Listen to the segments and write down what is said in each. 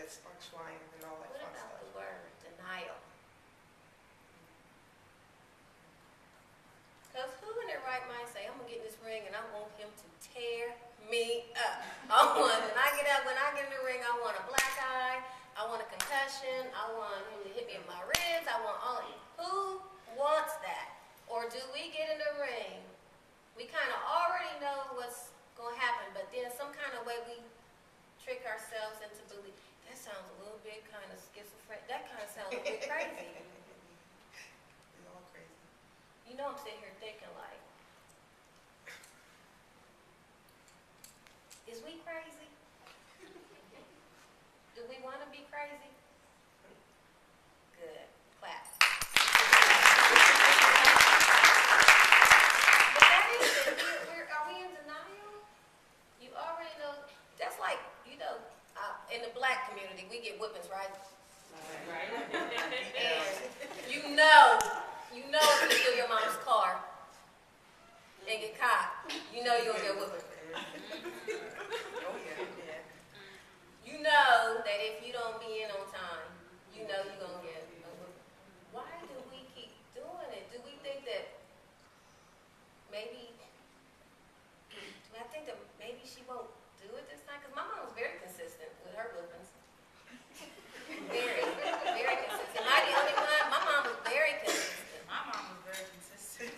that sparks flying and all that What fun about stuff. the word denial? Because who in their right mind say, I'm going to get in this ring and I want him to tear me up. When I get in the ring, I want a black eye, I want a concussion, I want him to hit me in my ribs, I want all of it. Who wants that? Or do we get in the ring, we kind of already know what's going to happen, but then some kind of way we trick ourselves into belief. That sounds a little bit kind of schizophrenic. That kind of sounds a bit crazy. We're all crazy. You know I'm sitting here thinking like, is we crazy? Do we want to be crazy? Good. Clap. But that is it. Are we in denial? You already know. That's like, in the black community, we get whippings, right? Right. And you know if you steal your mom's car and get caught, you know you're going to get a whipping. Oh, yeah. You know that if you don't be in on time, you know you're going to get a whipping. Why do we keep doing it? Do we think that maybe, I think that maybe she won't do it this time? Because my mom was very consistent with her whippings. Very, very consistent. Am I the only one? My mom was very consistent. My mom was very consistent.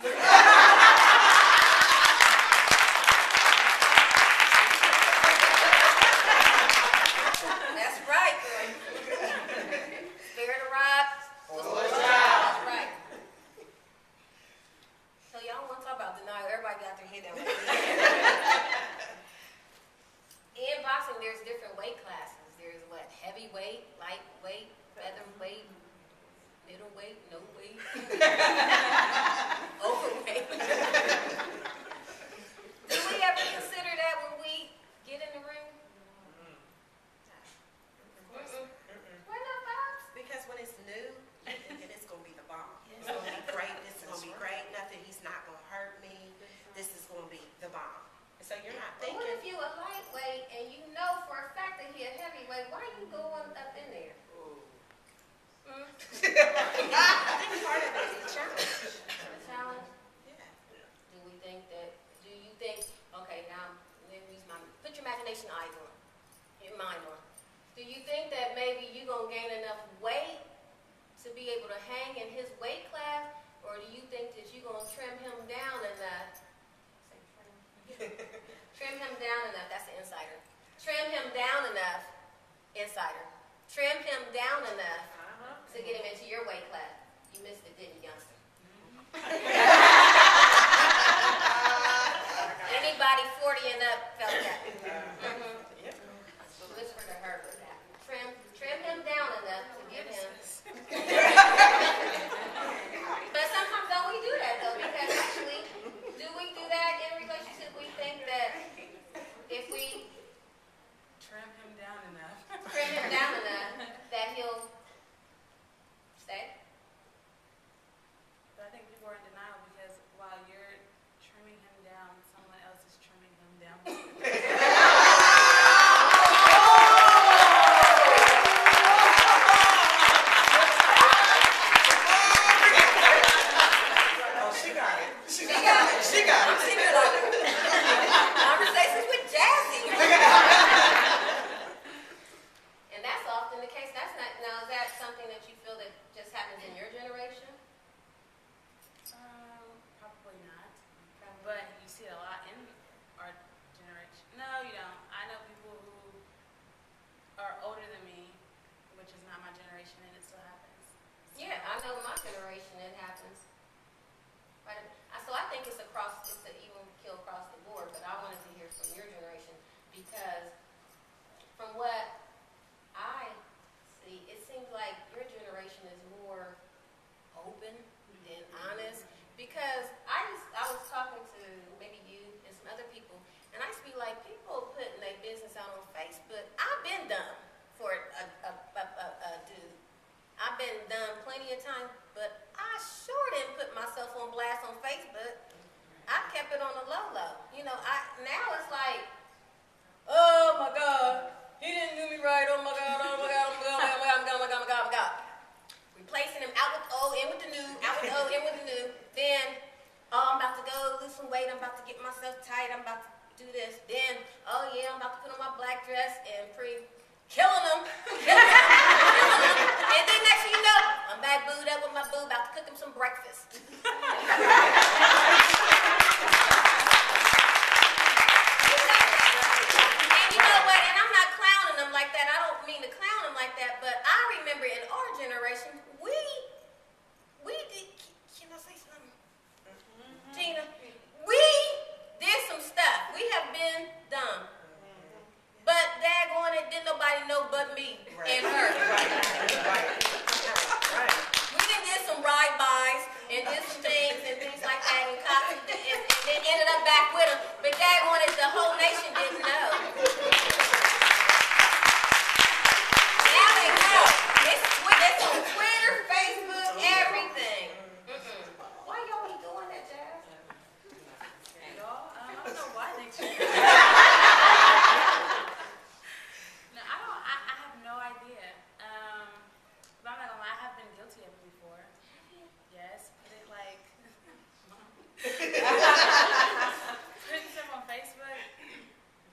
That's right, girl. Spirit of rock. That's right. So y'all want to talk about denial? Everybody got their head down. In boxing, there's different weight classes. There's what? Heavyweight, lightweight, featherweight, middleweight, no weight, overweight. Do we ever consider that when we get in the ring? Why not, Bobs? Because when it's new, you're thinking it's going to be the bomb. It's going to be great. This is going to be great. Nothing. He's not going to hurt me. This is going to be the bomb. And so you're not But thinking. what if you a lightweight and you know for a fact that he a heavyweight? Why you going up in there? I think part of it is the challenge. The challenge? Yeah. Do you think, okay, now, let me use put your imagination eyes on, your mind on. Do you think that maybe you're going to gain enough weight to be able to hang in his weight class? Or do you think that you're going to trim him down enough? Trim him down enough, that's the insider. Trim him down enough, insider. Trim him down enough to get him into your weight class. You missed it, didn't you, youngster? Anybody 40 and up felt that? Whisper to her for that. Trim him down enough to get him. But sometimes don't we do that though? Because actually, do we do that in a relationship? We think that if we Trim him down enough. that he'll stay. But I think people are in denial because while you're trimming him down, someone else is trimming him down. Oh, she got it. She got it. She got I'm it. sitting here like conversations with Jazzy. And that's often the case. That's not. Now, is that something that you feel that just happens in your generation? Probably not. But you see it a lot in our generation. No, you don't. I know people who are older than me, which is not my generation, and it still happens. Yeah, I know my generation it happens. Right. So I think it's an even kill across the board. But I wanted to hear from your generation because from what I see, it seems like your generation is more open and honest. Because I was talking to maybe you and some other people, and I used to be like, people putting their business out on Facebook. I've been dumb for a dude. I've been dumb plenty of times, but I sure didn't put myself on blast on Facebook. I kept it on the low. Now it's like, oh and killing them. And then next thing you know, I'm back booed up with my boo, about to cook him some breakfast. And you know what? And I'm not clowning them like that. I don't mean to clown them like that, but I remember in our generation, we did. Can I say something? Gina, we did some stuff. We have been dumb. But daggone it, didn't nobody know but me and her. We did some ride-bys and did some things and things like that and cops and then ended up back with them. But daggone it, the whole nation didn't know. Now they know. It's on Twitter, Facebook, everything. Why y'all be doing that, Jazz? Y'all, I don't know why they do. No, I have no idea. But I'm not gonna lie, I have been guilty of it before. Yes, put it like putting stuff on Facebook.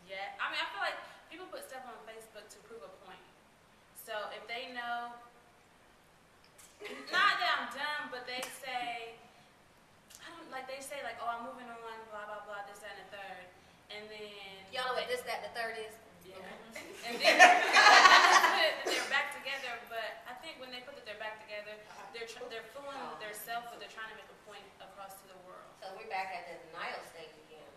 Yeah, I mean, I feel like people put stuff on Facebook to prove a point. So if they know, not that I'm dumb, but they say, they say oh, I'm moving on, blah blah blah, this, that, and the third, and then Y'all know what this, that, and the third is? yeah. And then they're back together, but I think when they put that they're back together, they're fooling themselves, but they're trying to make a point across to the world. So we're back at the denial stage again.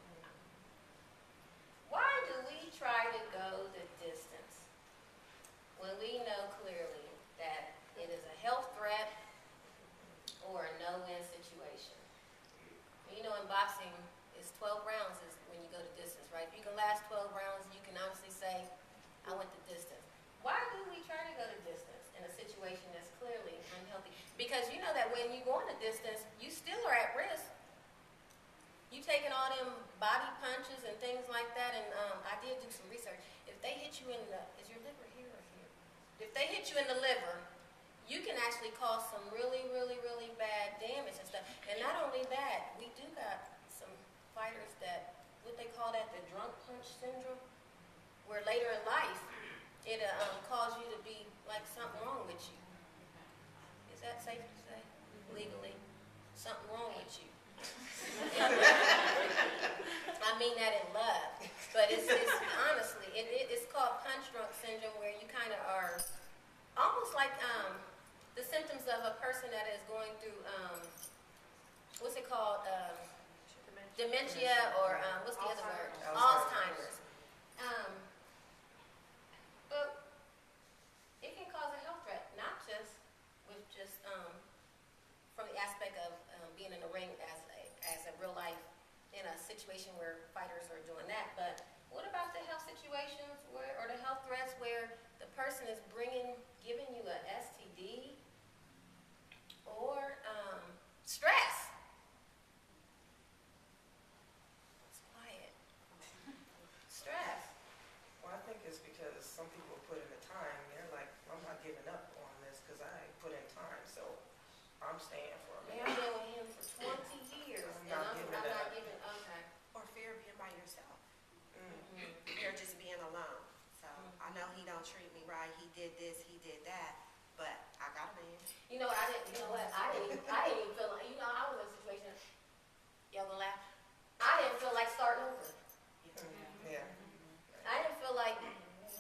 Why do we try to go the distance when we know clearly that it is a health threat or a no-win situation? You know, in boxing, it's 12 rounds is when you go the distance, right? If you can last 12 rounds, you can honestly say, I went the distance. Why do we try to go the distance in a situation that's clearly unhealthy? Because you know that when you go on the distance, you still are at risk. You taking all them body punches and things like that, and I did do some research. If they hit you in the, is your liver here or here? If they hit you in the liver, you can actually cause some really, really, really bad damage and stuff. And not only that, we do got some fighters that, what they call that, the drunk punch syndrome, where later in life, it'll cause you to be like something wrong with you. Is that safe to say? Legally? Something wrong with you. I mean that in love. But it's honestly, it's called punch drunk syndrome, where you kind of are almost like the symptoms of a person that is going through, what's it called? Dementia, or what's the other word? Alzheimer's. But it can cause a health threat, not just with from the aspect of being in the ring as a real life, in a situation where fighters are doing that, but what about the health situations or the health threats where the person is giving you a STD or stress? It's quiet. Stress. Well, I think it's because some people put in the time. They're like, I'm not giving up on this because I put in time, so I'm staying for a Man, minute. I've been with him for 20 years, I'm and not I'm giving not up. giving, okay. Or fear of being by yourself. Mm. You're just being alone. So I know he don't treat me right. He did this, he did that, but I got a man. You know what, I didn't even feel like, I was in a situation, y'all gonna laugh, I didn't feel like starting over. Yeah. I didn't feel like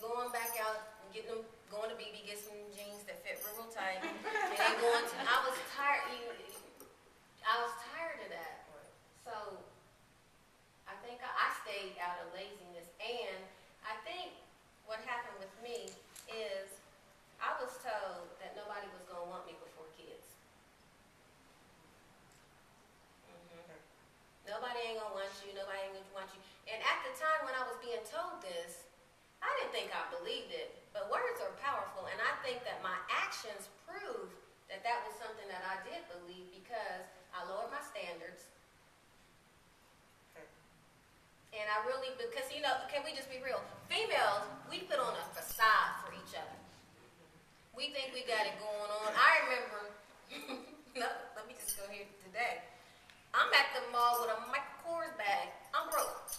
going back out and going to BB, get some jeans that fit real tight, and then I was tired of that. So, I think I stayed out of laziness, and I think what happened with me is I was told that nobody was going to want me before kids. Nobody ain't going to want you, nobody ain't going to want you. And at the time when I was being told this, I didn't think I believed it, but words are powerful, and I think that my actions proved that that was something that I did believe, because I lowered my standards. And I really, because can we just be real? Females, we put on a facade for each other. We think we got it going on. I remember, let me just go here today. I'm at the mall with a Michael Kors bag. I'm broke.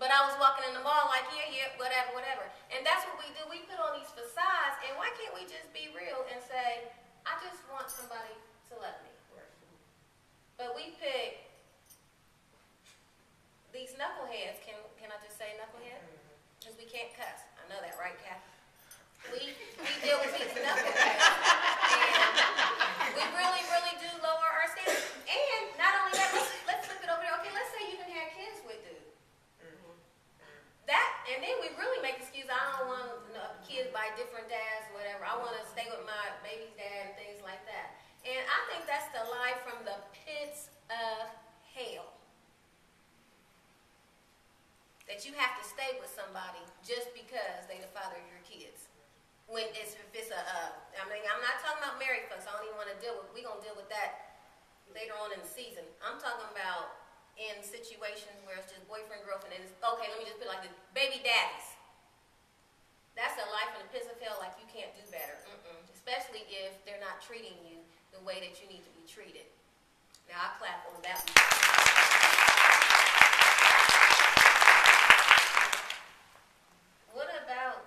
But I was walking in the them all like, yeah, whatever, whatever. And that's what we do. We put on these facades, and why can't we just be real and say, I just want somebody to love me. But we pick these knuckleheads. Can I just say knucklehead? Because we can't cuss. I know that, right, Kat? We deal with these knuckleheads. And we really, really do lower our standards. And not only that, let's flip it over there. Okay, let's say you done had kids with dude. That, and then we really make excuses. I don't want kids by different dads or whatever. I want to stay with my baby's dad and things like that. And I think that's the lie from the pits of hell. That you have to stay with somebody just because they the father of your kids. When if it's I mean, I'm not talking about married folks. I don't even want to deal with, we're going to deal with that later on in the season. I'm talking about in situations where it's just boyfriend, girlfriend, and it's, okay, let me just put it like this, baby daddies. That's a life in the pits of hell, like you can't do better. Especially if they're not treating you the way that you need to be treated. Now, I clap on that one. What about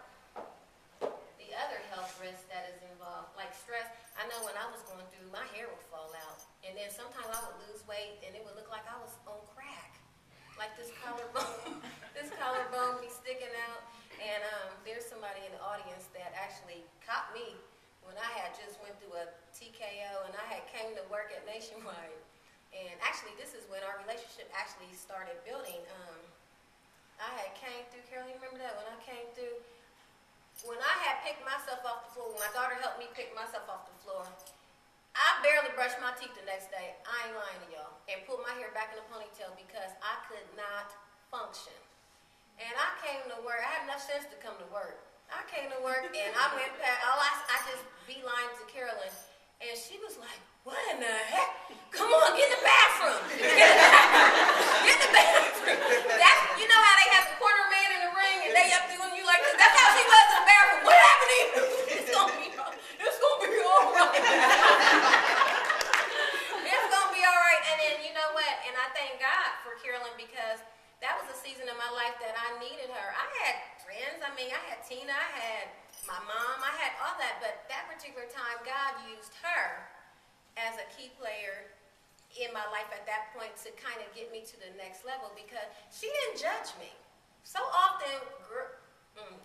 the other health risks that is involved, like stress? I know when I was going through, my hair would fall out. And then sometimes I would lose weight and it would look like I was on crack. Like this collarbone be sticking out. And there's somebody in the audience that actually caught me when I had just went through a TKO and I had came to work at Nationwide. And actually, this is when our relationship actually started building. I had came through, Carol, you remember that? When I came through, when I had picked myself off the floor, when my daughter helped me pick myself off the floor, I barely brushed my teeth the next day. I ain't lying to y'all. And put my hair back in a ponytail because I could not function. And I came to work. I had enough sense to come to work. I came to work and I went past, I just beeline to Carolyn. And she was like, what in the heck? Come on, get in the bathroom. Get in the bathroom. That's, you know how they have the corner man in the ring and they up doing you like this? That's how she was in the bathroom. What happened to you? It's gonna be all right. It's gonna be all right. And then, you know what? And I thank God for Carolyn because that was a season of my life that I needed her. I had friends. I mean, I had Tina. I had my mom. I had all that. But that particular time, God used her as a key player in my life at that point to kind of get me to the next level because she didn't judge me. So often,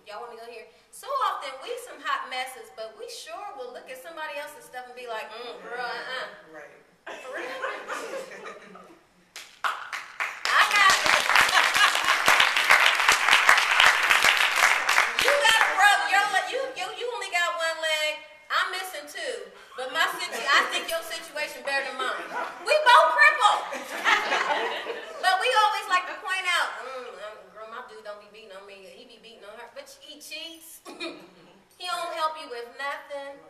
y'all want me to go here? So often, we some hot messes, but we sure will look at somebody else's stuff and be like, girl, Right. For real? You only got one leg. I'm missing two. But I think your situation better than mine. We both crippled. But we always like to point out, girl, my dude don't be beating on me. He be beating on her. But he cheats. He don't help you with nothing.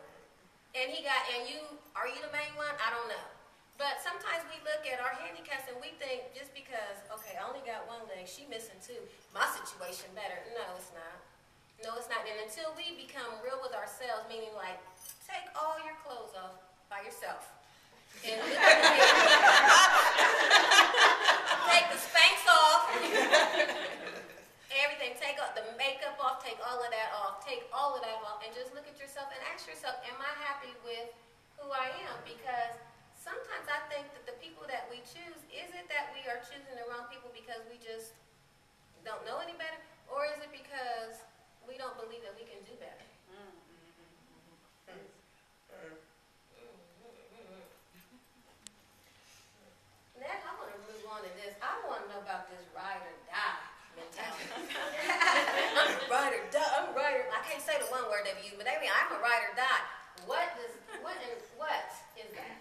And are you the main one? I don't know. But sometimes we look at our handicaps and we think just because, okay, I only got one leg, she missing two. My situation better. No, it's not. No, it's not. And until we become real with ourselves, meaning like, take all your clothes off by yourself. And take the Spanx off. Everything. Take the makeup off. Take all of that off. Take all of that off. And just look at yourself and ask yourself, am I happy with who I am? Because sometimes I think that the people that we choose, is it that we are choosing the wrong people because we just don't know any better? Or is it because we don't believe that we can do better? Next, I want to move on to this. I want to know about this ride or die mentality. I'm a ride or die. I can't say the one word they use, but they mean I'm a ride or die. What is that?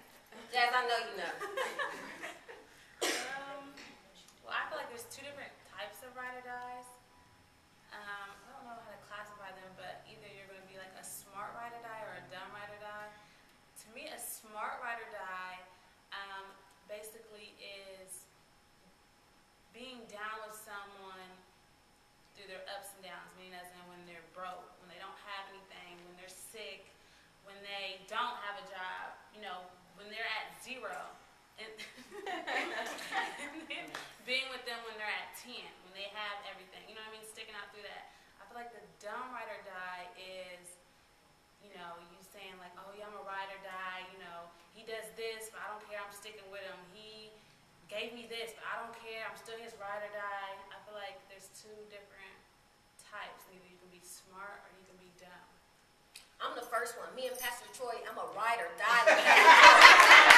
Jazz, I know you know. Well, I feel like there's two different types of ride or dies. I don't know how to classify them, but either you're going to be like a smart ride or die or a dumb ride or die. To me, a smart ride or die basically is being down with someone through their ups and downs, meaning as in when they're broke, when they don't have anything, when they're sick, when they don't have a job, when they're at 0. And being with them when they're at 10, when they have everything, you know what I mean? out through that. I feel like the dumb ride or die is, you know, you saying like, oh yeah, I'm a ride or die, you know, he does this, but I don't care, I'm sticking with him. He gave me this, but I don't care, I'm still his ride or die. I feel like there's two different types. Either you can be smart or you can be dumb. I'm the first one. Me and Pastor Troy, I'm a ride or die.